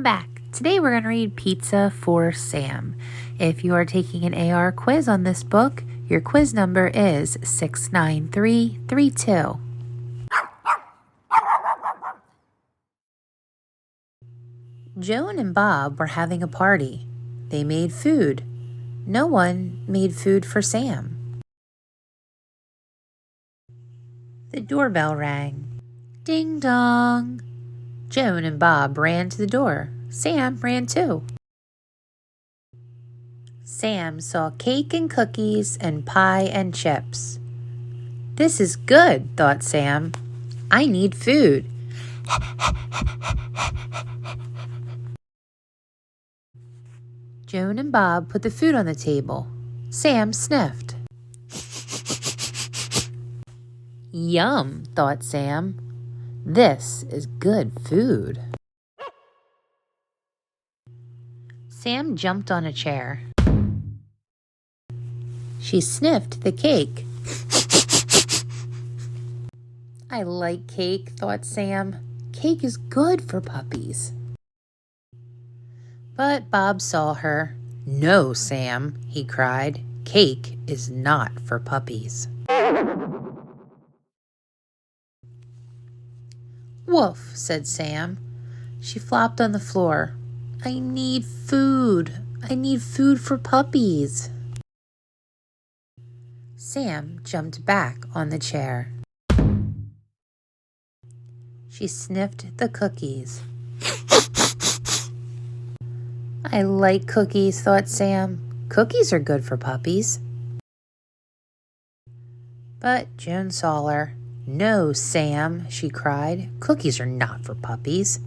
Welcome back. Today we're going to read Pizza for Sam. If you are taking an AR quiz on this book, your quiz number is 69332. Joan and Bob were having a party. They made food. No one made food for Sam. The doorbell rang. Ding dong. Joan and Bob ran to the door. Sam ran too. Sam saw cake and cookies and pie and chips. This is good, thought Sam. I need food. Joan and Bob put the food on the table. Sam sniffed. Yum, thought Sam. This is good food. Sam jumped on a chair. She sniffed the cake. I like cake, thought Sam. Cake is good for puppies. But Bob saw her. No, Sam, he cried. Cake is not for puppies. Woof, said Sam. She flopped on the floor. I need food. I need food for puppies. Sam jumped back on the chair. She sniffed the cookies. I like cookies, thought Sam. Cookies are good for puppies. But Joan saw her. No, Sam, she cried. Cookies are not for puppies.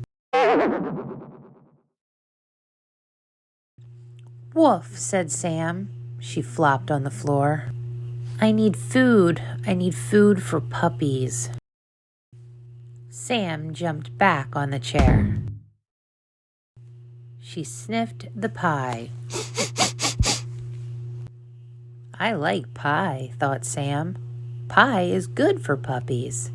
Woof, said Sam. She flopped on the floor. I need food. I need food for puppies. Sam jumped back on the chair. She sniffed the pie. I like pie, thought Sam. Pie is good for puppies.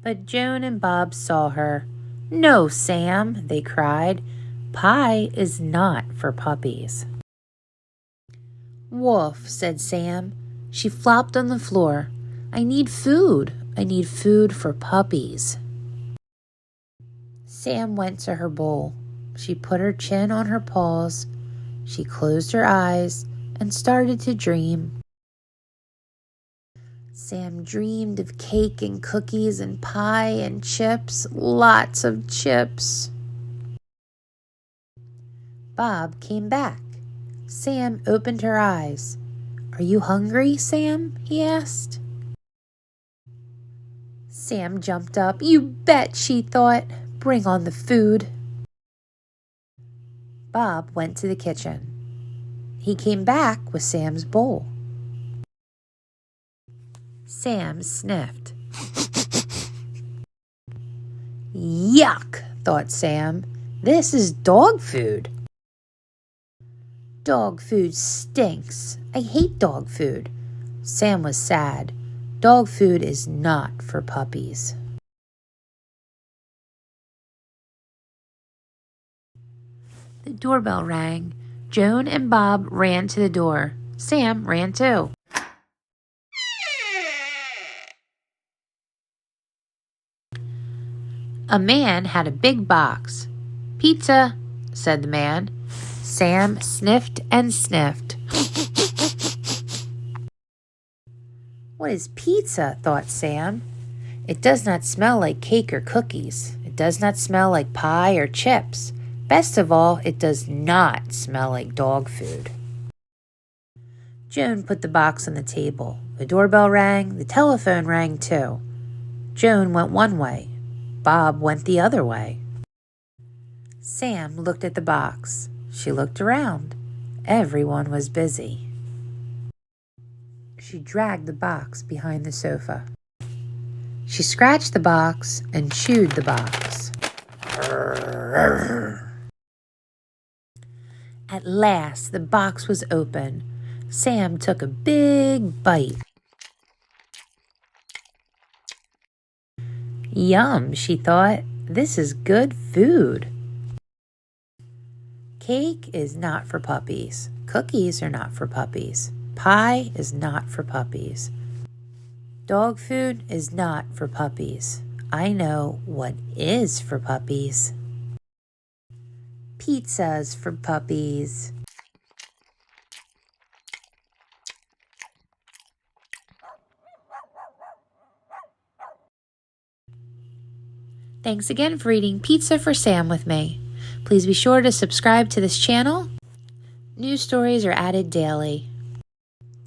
But Joan and Bob saw her. No, Sam, they cried. Pie is not for puppies. Woof, said Sam. She flopped on the floor. I need food. I need food for puppies. Sam went to her bowl. She put her chin on her paws. She closed her eyes and started to dream. Sam dreamed of cake and cookies and pie and chips, lots of chips. Bob came back. Sam opened her eyes. Are you hungry, Sam? He asked. Sam jumped up. You bet, she thought. Bring on the food. Bob went to the kitchen. He came back with Sam's bowl. Sam sniffed. Yuck, thought Sam. This is dog food. Dog food stinks. I hate dog food. Sam was sad. Dog food is not for puppies. The doorbell rang. Joan and Bob ran to the door. Sam ran too. A man had a big box. Pizza, said the man. Sam sniffed and sniffed. What is pizza? Thought Sam. It does not smell like cake or cookies. It does not smell like pie or chips. Best of all, it does not smell like dog food. Joan put the box on the table. The doorbell rang. The telephone rang too. Joan went one way. Bob went the other way. Sam looked at the box. She looked around. Everyone was busy. She dragged the box behind the sofa. She scratched the box and chewed the box. At last, the box was open. Sam took a big bite. Yum, she thought. This is good food. Cake is not for puppies. Cookies are not for puppies. Pie is not for puppies. Dog food is not for puppies. I know what is for puppies. Pizza's for puppies. Thanks again for eating Pizza for Sam with me. Please be sure to subscribe to this channel. New stories are added daily.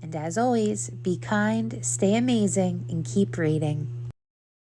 And as always, be kind, stay amazing, and keep reading.